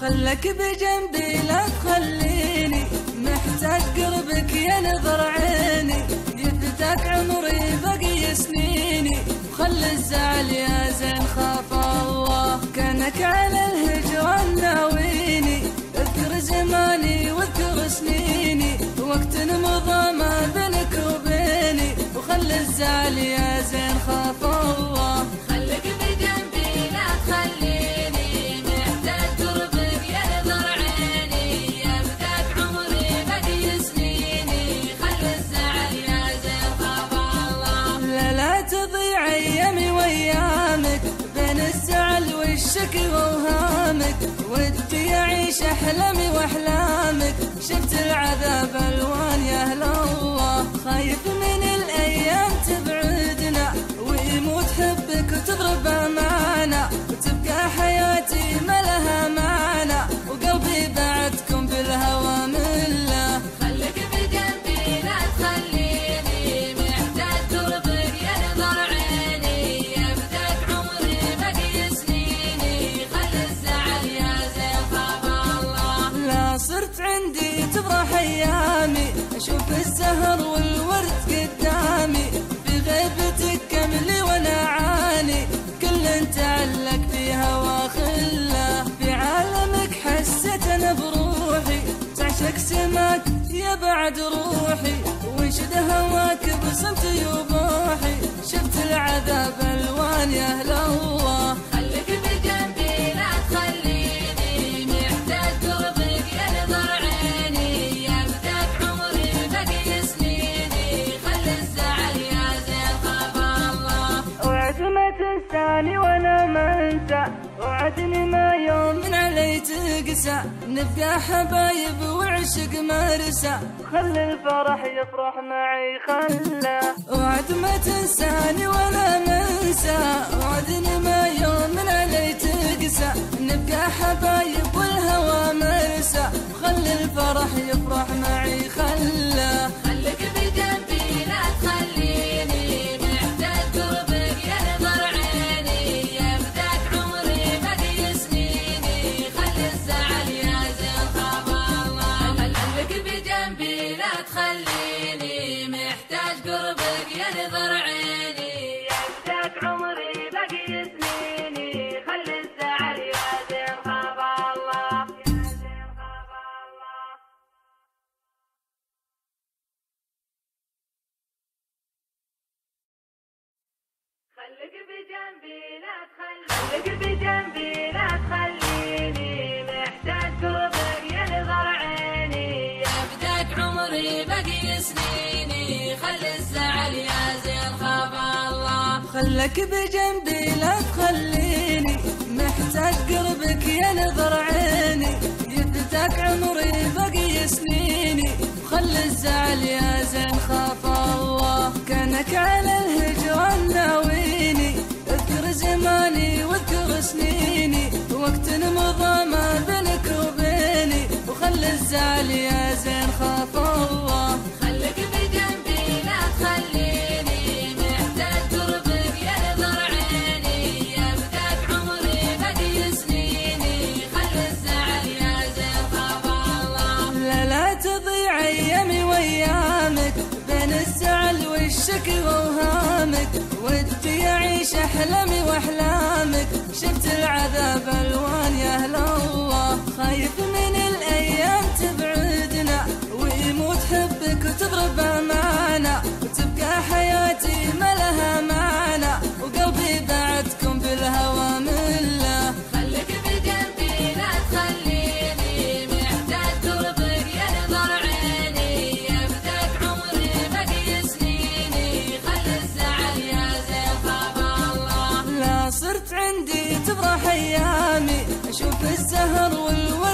خلك بجنبي لا تخليني، محتاج قربك يا نظر عيني، يفداك عمري بقي سنيني، وخلي الزعل يا زين خاف الله، كانك على الهجران ناويني، اذكر زماني واذكر سنيني، وقت مضى ما بينك وبيني، وخلي الزعل يا زين خاف الله. خلك بجنبي لا تخليني، محتاج قربك يا نظر عيني، يفداك عمري بقي سنيني، خلي الزعل يا زين خاف الله. لا تضيع ايامي وايامك بين الزعل والشكوى وهامك، ودي اعيش احلامي واحلامك، شفت العذاب الوان يا اهل الله، خايف من الايام تبعدنا ويموت حبك وتضرب امانه، وتبقى حياتي ما لها معنى، وقلبي بعدكم بالهوى مله. خلك بجنبي لا تخليني، محتاج قربك يا نظر عيني، يفداك عمري بقي سنيني، خلي الزعل يا زين خاف الله. لا صرت عندي تفرح ايامي، اشوف الزهر والورد قدامي، في غيبتك كملي وانا عاني، كل تعلق في هوا خله، في عالمك حسيت انا بروحي، تعشق سماك يا بعد روحي، وانشد هواك بصمتي وبوحي، شفت العذاب الوان يا اهل الله. خلك بجنبي لا تخليني، محتاج قربك يا نظر عيني، يفداك عمري بقي سنيني، خلي الزعل يا زين خاف الله. وعد ما تنساني وانا ما انسى، وعدني ما يوم من علي تقسى، نبقى حبايب وعشق مرسى، خلي الفرح يفرح معي خله. وعد ما تنساني وانا ما انسى، وعدني ما يوم من علي تقسى، نبقى حبايب والهوى مرسى، خلي الفرح يفرح معي خله. خلك بجنبي لا تخليني، محتاج قربك يا نظر عيني، يفداك عمري بقي سنيني، خلي الزعل يا زين خاف الله. خلك بجنبي لا تخليني، محتاج قربك يا نظر عيني، يفداك عمري بقي سنيني، خلي الزعل يا زين خاف الله. خلك بجنبي لا خلك بجنبي لا تخليني، محتاج قربك يا نظر عيني، يفداك عمري بقي سنيني، خلي الزعل يا زين خاف الله. خلك بجنبي لا تخليني، محتاج قربك يا نظر عيني، يفداك عمري بقي سنيني، وخلي الزعل يا زين خاف الله، كانك على الهجران ناويني، اذكر زماني واذكر سنيني، وقت مضى ما بينك وبيني، وخلي الزعل يا زين خاف الله. خلك بجنبي لا تخليني، محتاج قربك يا نظر عيني، يفداك عمري بقي سنيني، خلي الزعل يا زين خاف الله. لا تضيع ايامي وايامك بين الزعل والشكوى وهامك، ودي اعيش احلامي واحلامك، شفت العذاب الوان يا اهل الله، خايف من الايام تبعدنا ويموت حبك وتضرب امانه، وتبقى حياتي ما لها معنى، وقلبي بعدكم بالهوى مله. خلك بجنبي لا تخليني، محتاج قربك يا نظر عيني، يفداك عمري بقي سنيني، خلي الزعل يا زين خاف الله. لا صرت عندي تفرح ايامي، اشوف الزهر والورد